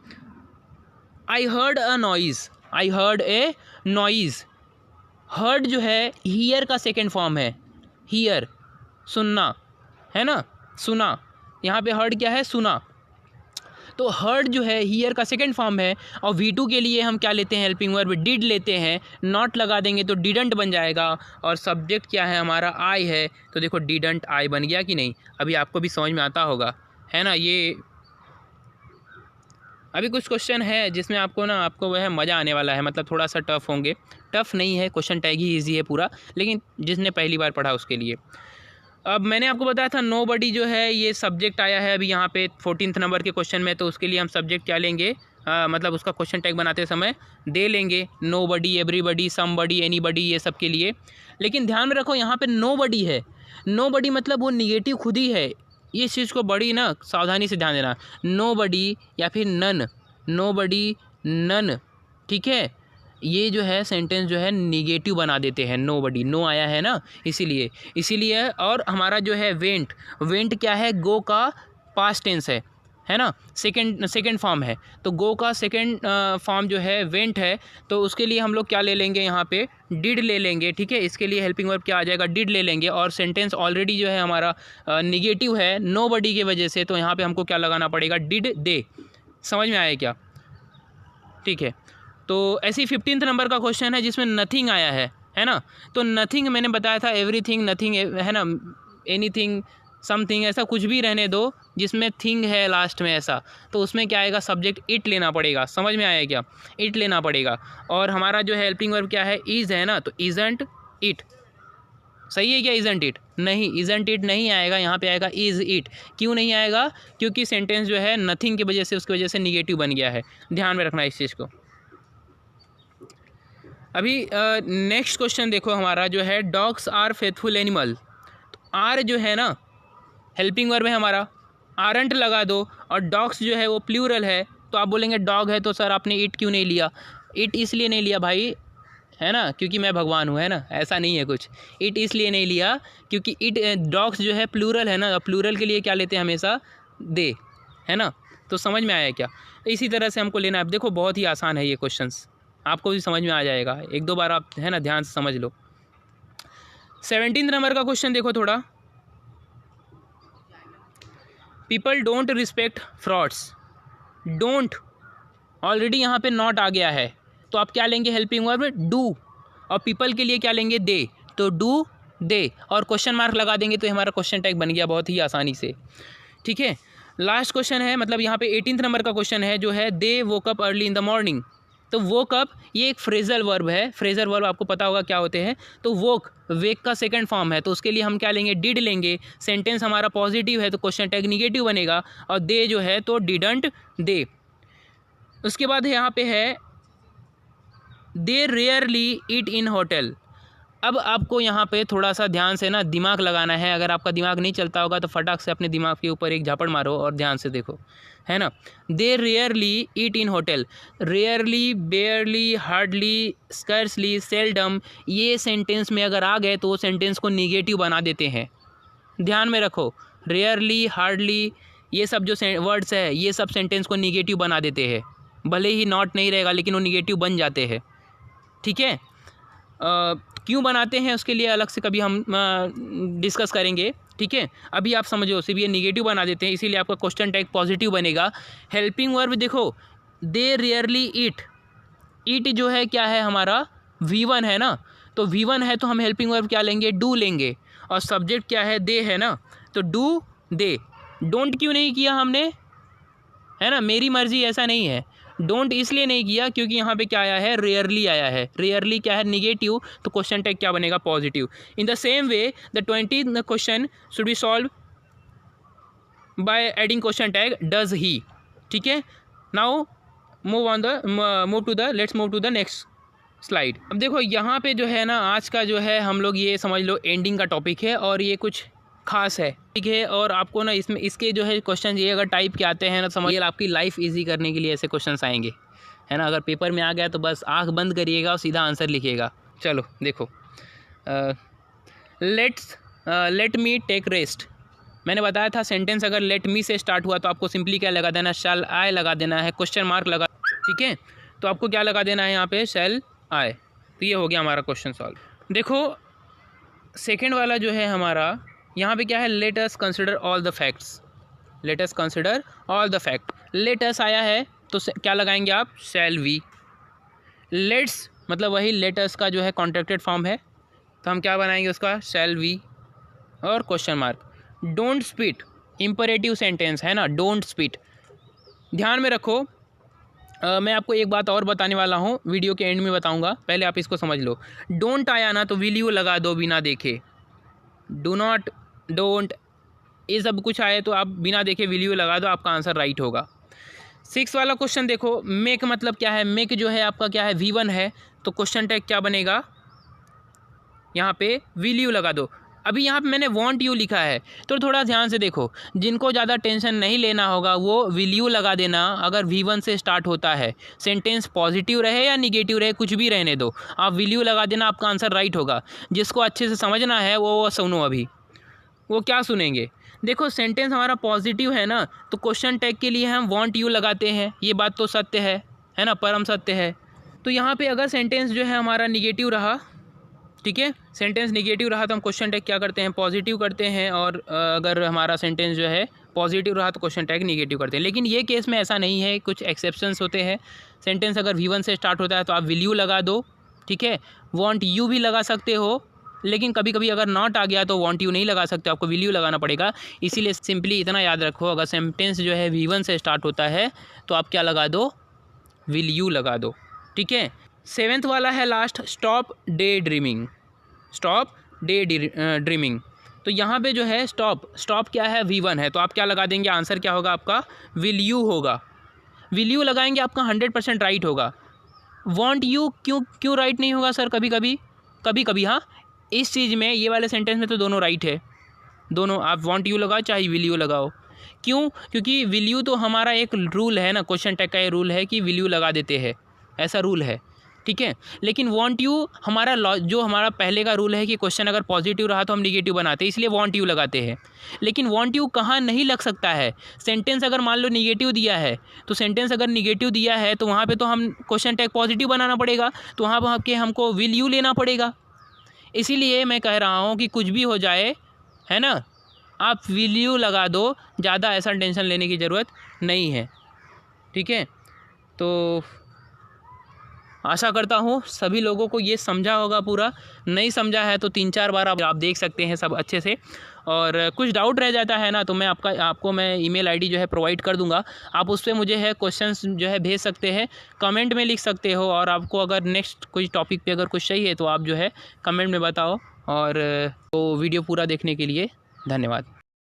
I heard a noise, I heard a noise. Heard जो है हियर का सेकेंड फॉर्म है, हियर सुनना, है ना, सुना। यहाँ पे हर्ड क्या है, सुना। तो हर्ड जो है हियर का सेकंड फॉर्म है, और V2 के लिए हम क्या लेते हैं, हेल्पिंग वर्ब डिड लेते हैं, नॉट लगा देंगे तो डिडंट बन जाएगा, और सब्जेक्ट क्या है हमारा, आई है, तो देखो डिडंट आई बन गया कि नहीं। अभी आपको भी समझ में आता होगा, है ना। ये अभी कुछ क्वेश्चन है जिसमें आपको वह मज़ा आने वाला है, मतलब थोड़ा सा टफ होंगे, टफ नहीं है, क्वेश्चन टैग ही ईजी है पूरा, लेकिन जिसने पहली बार पढ़ा उसके लिए। अब मैंने आपको बताया था नोबडी जो है ये सब्जेक्ट आया है अभी यहाँ पे 14th नंबर के क्वेश्चन में, तो उसके लिए हम सब्जेक्ट क्या लेंगे, मतलब उसका क्वेश्चन टैग बनाते समय दे लेंगे, नोबडी, एवरीबडी, समबडी, एनीबडी, ये सब के लिए। लेकिन ध्यान में रखो यहाँ पे नोबडी है, नोबडी मतलब वो निगेटिव खुद ही है, ये चीज़ को बड़ी ना सावधानी से ध्यान देना। नोबडी या फिर नन, नोबडी, नन, ठीक है, ये जो है सेंटेंस जो है निगेटिव बना देते हैं। नोबडी, नो आया है ना, इसीलिए। और हमारा जो है वेंट, वेंट क्या है, गो का पास्ट टेंस है ना, सेकंड फॉर्म है, तो गो का सेकंड फॉर्म जो है वेंट है, तो उसके लिए हम लोग क्या ले लेंगे, यहाँ पे डिड ले लेंगे, ठीक है। इसके लिए हेल्पिंग वर्ब क्या आ जाएगा, डिड ले लेंगे, और सेंटेंस ऑलरेडी जो है हमारा निगेटिव है नोबडी की वजह से, तो यहाँ पे हमको क्या लगाना पड़ेगा, डिड दे। समझ में आया क्या, ठीक है। तो ऐसी 15th नंबर का क्वेश्चन है जिसमें नथिंग आया है ना। तो नथिंग मैंने बताया था, एवरीथिंग, नथिंग, है ना, एनीथिंग, समथिंग, ऐसा कुछ भी रहने दो जिसमें थिंग है लास्ट में ऐसा, तो उसमें क्या आएगा, सब्जेक्ट इट लेना पड़ेगा। समझ में आया क्या, इट लेना पड़ेगा। और हमारा जो हेल्पिंग वर्ब क्या है, इज़ है ना, तो इज़ंट इट, सही है क्या, इज़ंट इट नहीं, इज़ंट इट नहीं आएगा, यहाँ पे आएगा इज़ इट। क्यों नहीं आएगा, क्योंकि सेंटेंस जो है नथिंग की वजह से, उसकी वजह से निगेटिव बन गया है, ध्यान में रखना इस चीज़ को। अभी नेक्स्ट क्वेश्चन देखो हमारा जो है, डॉग्स आर फेथफुल एनिमल। तो आर जो है ना हेल्पिंग वर्ब है हमारा, आरंट लगा दो, और डॉग्स जो है वो प्लूरल है, तो आप बोलेंगे डॉग है तो सर आपने इट क्यों नहीं लिया। इट इसलिए नहीं लिया भाई, है ना, क्योंकि मैं भगवान हूँ, है ना, ऐसा नहीं है कुछ। इट इसलिए नहीं लिया क्योंकि इट डॉग्स जो है प्लूरल है ना, प्लूरल के लिए क्या लेते हैं हमेशा, दे, है ना। तो समझ में आया क्या? इसी तरह से हमको लेना है। अब देखो बहुत ही आसान है ये क्वेश्चंस, आपको भी समझ में आ जाएगा, एक दो बार आप है ना ध्यान से समझ लो। 17 नंबर का क्वेश्चन देखो थोड़ा, people don't respect frauds. Don't already यहाँ पे नॉट आ गया है, तो आप क्या लेंगे हेल्पिंग वर्ब डू, और पीपल के लिए क्या लेंगे दे, तो डू दे, और क्वेश्चन मार्क लगा देंगे तो हमारा क्वेश्चन टैग बन गया बहुत ही आसानी से। ठीक है, लास्ट क्वेश्चन है, मतलब यहाँ पे 18 नंबर का क्वेश्चन है जो है they woke up early in the morning. तो वोक अप ये एक फ्रेजल वर्ब है, फ्रेजल वर्ब आपको पता होगा क्या होते हैं। तो वोक वेक का सेकंड फॉर्म है, तो उसके लिए हम क्या लेंगे, डिड लेंगे। सेंटेंस हमारा पॉजिटिव है तो क्वेश्चन टैग निगेटिव बनेगा, और दे जो है तो डिडंट दे। उसके बाद यहाँ पे है दे रेयरली ईट इन होटल। अब आपको यहाँ पे थोड़ा सा ध्यान से ना दिमाग लगाना है, अगर आपका दिमाग नहीं चलता होगा तो फटाक से अपने दिमाग के ऊपर एक झापड़ मारो और ध्यान से देखो, है ना। They rarely eat in hotel, rarely, barely, hardly, scarcely, seldom, ये सेंटेंस में अगर आ गए तो वो सेंटेंस को निगेटिव बना देते हैं। ध्यान में रखो, रेयरली, हार्डली, ये सब जो वर्ड्स है ये सब सेंटेंस को निगेटिव बना देते हैं, भले ही नॉट नहीं रहेगा लेकिन वो निगेटिव बन जाते हैं। ठीक है, क्यों बनाते हैं उसके लिए अलग से कभी हम डिस्कस करेंगे। ठीक है, अभी आप समझो सिर्फ ये निगेटिव बना देते हैं, इसीलिए आपका क्वेश्चन टैग पॉजिटिव बनेगा। हेल्पिंग वर्ब देखो, दे रेयरली ईट, ईट जो है क्या है हमारा V1 है ना, तो V1 है तो हम हेल्पिंग वर्ब क्या लेंगे, डू लेंगे, और सब्जेक्ट क्या है, दे है ना, तो डू दे। डोंट क्यों नहीं किया हमने, है ना, मेरी मर्जी ऐसा नहीं है। डोंट इसलिए नहीं किया क्योंकि यहाँ पे क्या आया है, रेयरली आया है, रेयरली क्या है निगेटिव, तो क्वेश्चन टैग क्या बनेगा, positive. In the same way the 20th question should be solve by adding question tag does he. ठीक है, now let's move to the next slide. अब देखो यहाँ पे जो है ना आज का जो है हम लोग ये समझ लो एंडिंग का टॉपिक है, और ये कुछ खास है, ठीक है। और आपको ना इसमें इसके जो है क्वेश्चन ये अगर टाइप के आते हैं ना, समझिए आपकी लाइफ इजी करने के लिए ऐसे क्वेश्चंस आएंगे, है ना। अगर पेपर में आ गया तो बस आंख बंद करिएगा और सीधा आंसर लिखिएगा। चलो देखो, लेट मी टेक रेस्ट। मैंने बताया था सेंटेंस अगर लेट मी से स्टार्ट हुआ तो आपको सिंपली क्या लगा देना, शैल आई लगा देना है, क्वेश्चन मार्क लगा, ठीक है। तो आपको क्या लगा देना है यहाँ पे, शैल आई। तो ये हो गया हमारा क्वेश्चन सॉल्व। देखो सेकेंड वाला जो है हमारा यहाँ पे क्या है, let us consider all the facts, let us consider all the fact. Let us आया है तो क्या लगाएंगे आप, शैल वी। लेट्स मतलब वही लेट अस का जो है कॉन्ट्रैक्टेड फॉर्म है, तो हम क्या बनाएंगे उसका, शैल वी और question mark. Don't spit imperative sentence है ना, डोंट स्पीट। ध्यान में रखो, मैं आपको एक बात और बताने वाला हूँ, वीडियो के एंड में बताऊँगा, पहले आप इसको समझ लो। डोंट आया ना तो विल यू लगा दो बिना देखे, डू नॉट, डोंट, ये सब कुछ आए तो आप बिना देखे विल यू लगा दो, आपका आंसर राइट होगा। 6 वाला क्वेश्चन देखो, मेक मतलब क्या है, मेक जो है आपका क्या है, V1 है, तो क्वेश्चन टैग क्या बनेगा, यहाँ पे विल यू लगा दो। अभी यहाँ पे मैंने वांट यू लिखा है, तो थोड़ा ध्यान से देखो, जिनको ज़्यादा टेंशन नहीं लेना होगा वो विल यू लगा देना अगर V1 से स्टार्ट होता है, सेंटेंस पॉजिटिव रहे या निगेटिव रहे कुछ भी रहने दो, आप विल यू लगा देना, आपका आंसर राइट होगा। जिसको अच्छे से समझना है वो सुनो, अभी वो क्या सुनेंगे। देखो सेंटेंस हमारा पॉजिटिव है ना, तो क्वेश्चन टैग के लिए हम वांट यू लगाते हैं, ये बात तो सत्य है ना, परम सत्य है। तो यहाँ पे अगर सेंटेंस जो है हमारा निगेटिव रहा, ठीक है, सेंटेंस निगेटिव रहा तो हम क्वेश्चन टैग क्या करते हैं, पॉजिटिव करते हैं, और अगर हमारा सेंटेंस जो है पॉजिटिव रहा तो क्वेश्चन टैग निगेटिव करते हैं। लेकिन ये केस में ऐसा नहीं है, कुछ एक्सेप्शंस होते हैं। सेंटेंस अगर V1 से स्टार्ट होता है तो आप विल यू लगा दो, ठीक है, वांट यू भी लगा सकते हो, लेकिन कभी कभी अगर नॉट आ गया तो वांट यू नहीं लगा सकते, आपको विल यू लगाना पड़ेगा। इसीलिए सिंपली इतना याद रखो, अगर सेंटेंस जो है V1 से स्टार्ट होता है तो आप क्या लगा दो, विल यू लगा दो, ठीक है। 7th वाला है last, stop day dreaming, stop day dreaming. तो यहाँ पे जो है स्टॉप क्या है, V1 है, तो आप क्या लगा देंगे, आंसर क्या होगा आपका, विल यू होगा। विल यू लगाएंगे आपका 100% राइट होगा। वांट यू क्यों राइट नहीं होगा सर, कभी कभी हाँ, इस चीज़ में ये वाले सेंटेंस में तो दोनों राइट है, दोनों, आप वांट यू लगाओ चाहे विल यू लगाओ। क्यों, क्योंकि विल यू तो हमारा एक रूल है ना, क्वेश्चन टैग का ये रूल है कि विल यू लगा देते हैं, ऐसा रूल है, ठीक है। लेकिन वांट यू हमारा जो हमारा पहले का रूल है कि क्वेश्चन अगर पॉजिटिव रहा तो हम निगेटिव बनाते हैं, इसलिए वांट यू लगाते हैं। लेकिन वांट यू कहाँ नहीं लग सकता है, सेंटेंस अगर मान लो निगेटिव दिया है तो सेंटेंस अगर निगेटिव दिया है तो वहाँ पे तो हम क्वेश्चन टैग पॉजिटिव बनाना पड़ेगा, तो वहाँ पे हमको विल यू लेना पड़ेगा। इसीलिए मैं कह रहा हूँ कि कुछ भी हो जाए, है ना, आप विल यू लगा दो, ज़्यादा ऐसा टेंशन लेने की ज़रूरत नहीं है। ठीक है, तो आशा करता हूँ सभी लोगों को ये समझा होगा। पूरा नहीं समझा है तो 3-4 बार आप देख सकते हैं सब अच्छे से। और कुछ डाउट रह जाता है ना तो मैं आपको मैं ईमेल आईडी जो है प्रोवाइड कर दूंगा, आप उस पर मुझे है क्वेश्चंस जो है भेज सकते हैं, कमेंट में लिख सकते हो। और आपको अगर नेक्स्ट कोई टॉपिक पे अगर कुछ चाहिए तो आप जो है कमेंट में बताओ। और तो वीडियो पूरा देखने के लिए धन्यवाद।